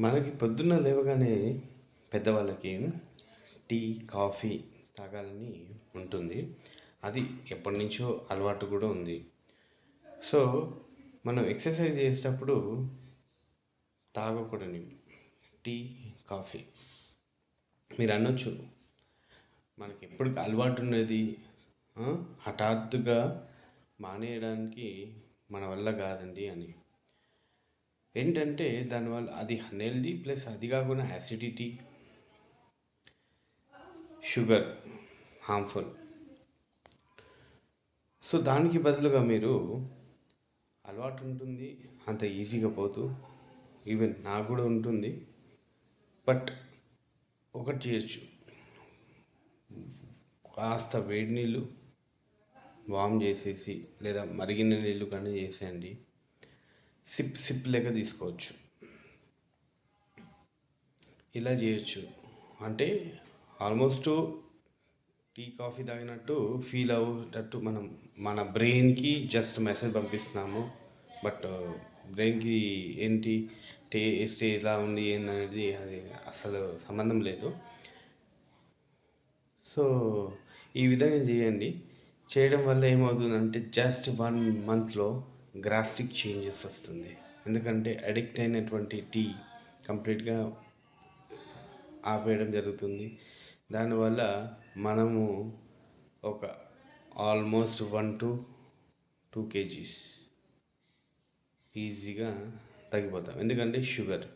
మనకి పొద్దున్న లేవగానే పెద్దవాళ్ళకి టీ, కాఫీ తాగాలని ఉంటుంది. అది ఎప్పటినుంచో అలవాటు కూడా ఉంది. సో, మనం ఎక్సర్సైజ్ చేసేటప్పుడు తాగకూడనివి టీ, కాఫీ. మీరు అనొచ్చు, మనకి ఎప్పటికి అలవాటు ఉన్నది హఠాత్తుగా మానేయడానికి మన వల్ల కాదండి అని. ఏంటంటే దానివల్ల అది అన్హెల్దీ, ప్లస్ అది కాకుండా యాసిడిటీ, షుగర్ హార్మ్ఫుల్. సో దానికి బదులుగా మీరు అలవాటు ఉంటుంది, అంత ఈజీగా పోతూ, ఈవెన్ నాకు కూడా ఉంటుంది. బట్ ఒకటి చేయొచ్చు, కాస్త వేడి నీళ్ళు వామ్ చేసేసి లేదా మరిగిన నీళ్ళు కానీ చేసేయండి. సిప్ సిప్ లెక్క తీసుకోవచ్చు. ఇలా చేయొచ్చు. అంటే ఆల్మోస్ట్ టీ, కాఫీ తాగినట్టు ఫీల్ అయ్యేటట్టు మనం మన బ్రెయిన్కి జస్ట్ మెసేజ్ పంపిస్తున్నాము. బట్ బ్రెయిన్కి ఏంటి టేస్ట్ ఎలా ఉంది ఏందనేది అది అసలు సంబంధం లేదు. సో ఈ విధంగా చేయండి. చేయడం వల్ల ఏమవుతుందంటే జస్ట్ 1 మంత్లో గ్రాస్టిక్ చేంజెస్ వస్తుంది. ఎందుకంటే అడిక్ట్ అయినటువంటి టీ కంప్లీట్గా ఆపేయడం జరుగుతుంది. దానివల్ల మనము ఒక ఆల్మోస్ట్ 1 to 2 kgs ఈజీగా తగ్గిపోతాం. ఎందుకంటే షుగర్.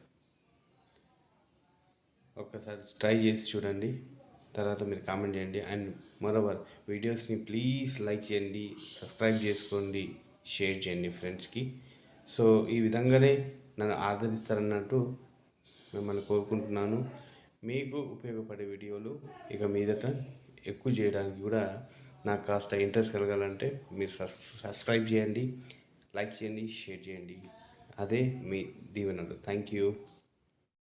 ఒక్కసారి ట్రై చేసి చూడండి, తర్వాత మీరు కామెంట్ చేయండి. అండ్ మరోవర్ వీడియోస్ని ప్లీజ్ లైక్ చేయండి, సబ్స్క్రైబ్ చేసుకోండి, షేర్ చేయండి ఫ్రెండ్స్కి. సో ఈ విధంగానే నన్ను ఆదరిస్తారన్నట్టు మిమ్మల్ని కోరుకుంటున్నాను. మీకు ఉపయోగపడే వీడియోలు ఇక మీదట ఎక్కువ చేయడానికి కూడా నాకు కాస్త ఇంట్రెస్ట్ కలగాలంటే మీరు సబ్స్క్రైబ్ చేయండి, లైక్ చేయండి, షేర్ చేయండి. అదే మీ దీవెనలు. Thank you.